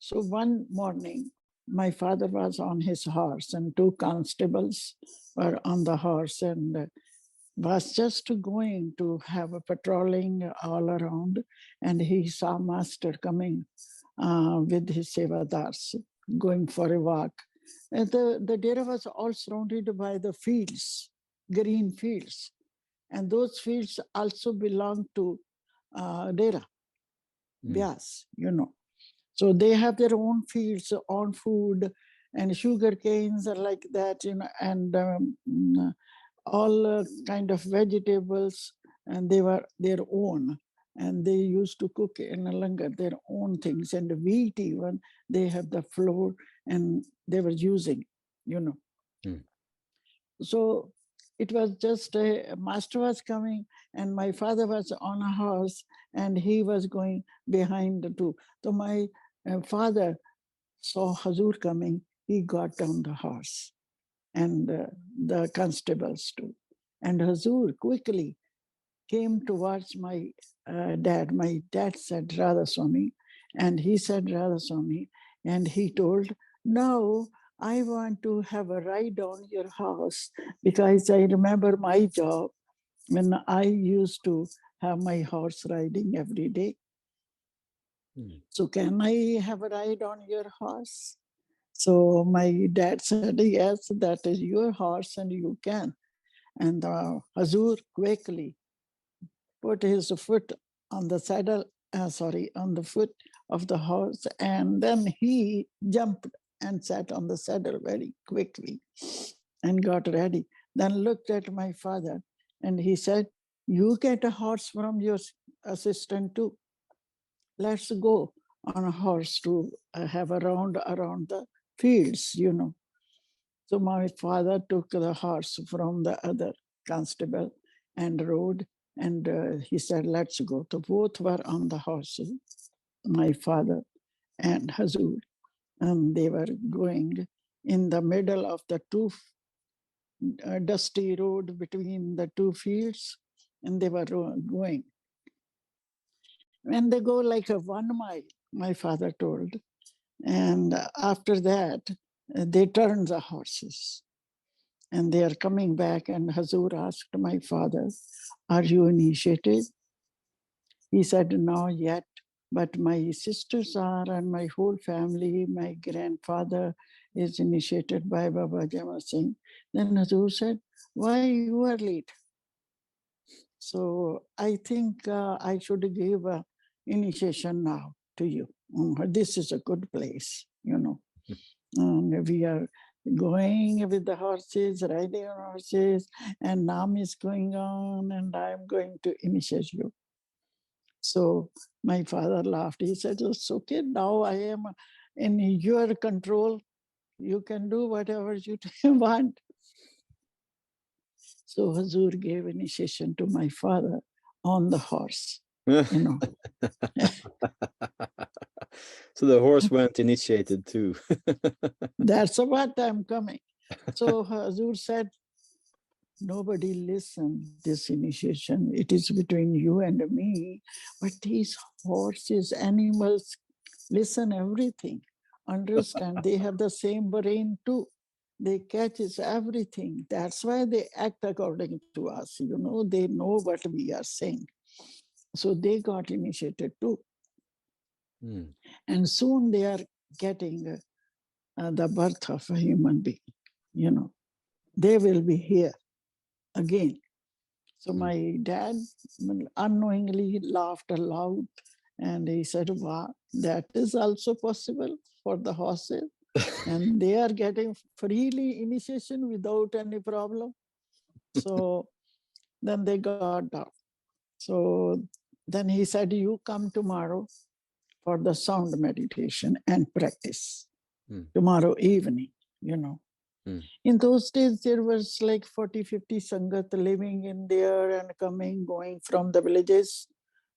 So one morning, my father was on his horse and two constables were on the horse and was just going to have a patrolling all around, and he saw master coming with his sevadars going for a walk. And the dera was all surrounded by the fields, green fields, and those fields also belong to dera, Vyas, you know. So they have their own fields, own food, and sugar canes are like that, you know, and all kind of vegetables, and they were their own. And they used to cook in a langar their own things, and wheat even, they have the flour, and they were using, you know. So it was just a master was coming, and my father was on a horse, and he was going behind the two. So my father saw Huzur coming, he got on the horse, and the constables too. And Huzur quickly came towards my dad. My dad said, Radha Swami, and he said, Radha Swami, and he told, no, I want to have a ride on your horse, because I remember my job when I used to have my horse riding every day. So can I have a ride on your horse? So my dad said, yes, that is your horse and you can. And Huzur quickly put his foot on the saddle, on the foot of the horse, and then he jumped and sat on the saddle very quickly and got ready. Then looked at my father and he said, you get a horse from your assistant too. Let's go on a horse to have a round around the fields, you know. So my father took the horse from the other constable and rode, and he said, let's go. So both were on the horses, my father and Huzur, and they were going in the middle of the two dusty road between the two fields, and they were going. When they go like a 1 mile, my father told, and after that, they turned the horses. And they are coming back, and Huzur asked my father, are you initiated? He said, no, yet, but my sisters are, and my whole family, my grandfather is initiated by Baba Jama Singh. Then Huzur said, why you are late? So I think I should give a initiation now to you. This is a good place, you know. And we are going with the horses, riding on horses, and Nam is going on, and I'm going to initiate you. So my father laughed. He said, it's okay, now I am in your control. You can do whatever you want. So Huzur gave initiation to my father on the horse, you know. So the horse went initiated too. That's what I'm coming. So Huzur said, nobody listen this initiation. It is between you and me. But these horses, animals, listen everything, understand. They have the same brain too. They catches everything. That's why they act according to us. You know, they know what we are saying. So they got initiated too. And soon they are getting the birth of a human being, you know. They will be here again. So my dad unknowingly laughed aloud, and he said, wow, that is also possible for the horses. And they are getting freely initiation without any problem. So then they got down. So then he said, you come tomorrow for the sound meditation and practice. Tomorrow evening, you know. In those days, there was like 40, 50 Sangat living in there and coming, going from the villages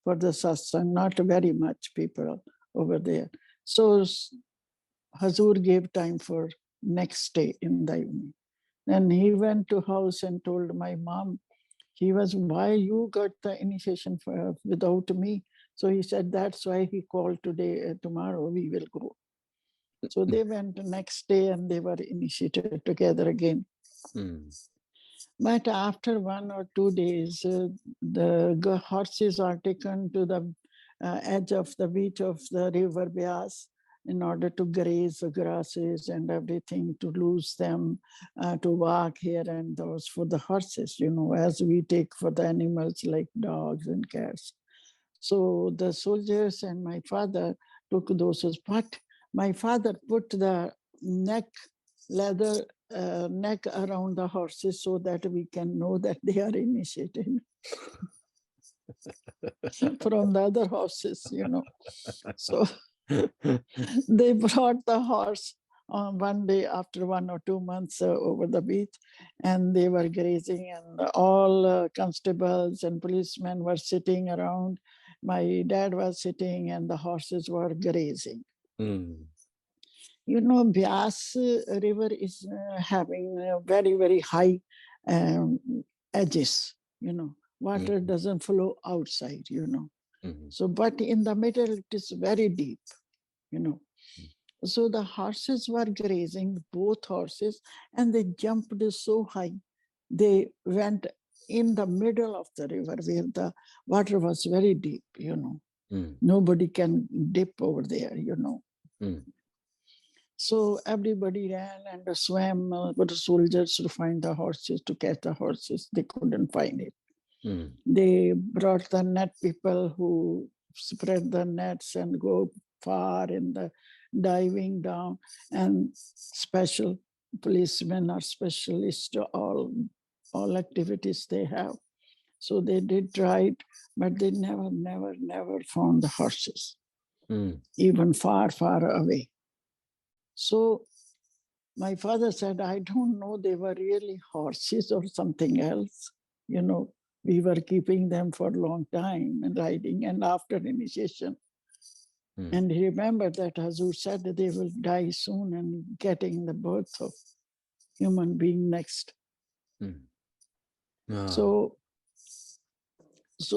for the satsang, not very much people over there. So Huzur gave time for next day in the evening. Then he went to house and told my mom, he was, why you got the initiation without me? So he said, that's why he called today, tomorrow we will go. So they went the next day and they were initiated together again. But after 1 or 2 days, the horses are taken to the edge of the beach of the river Bias in order to graze the grasses and everything, to lose them, to walk here and those for the horses, as we take for the animals like dogs and cats. So the soldiers and my father took those, but my father put the leather neck around the horses so that we can know that they are initiated from the other horses. So they brought the horse on one day after 1 or 2 months over the beach, and they were grazing, and all constables and policemen were sitting around. My dad was sitting and the horses were grazing. Bias River is having very, very high edges. Water doesn't flow outside. So, but in the middle, it is very deep. So the horses were grazing, both horses, and they jumped so high. They went in the middle of the river where the water was very deep. Nobody can dip over there. So everybody ran and swam with the soldiers to find the horses, to catch the horses. They couldn't find it. They brought the net people who spread the nets and go far in the diving down, and special policemen are specialists to all activities they have. So they did try it, but they never found the horses, even far, far away. So my father said, I don't know, they were really horses or something else. We were keeping them for a long time and riding, and after initiation. And he remembered that Huzur said that they will die soon and getting the birth of human being next. So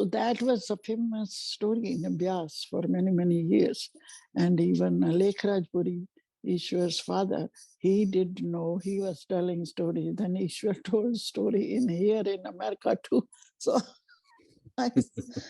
that was a famous story in Bias for many, many years. And even Lekhraj Puri, Ishwar's father, he did know, he was telling stories. Then Ishwar told story in here in America too. So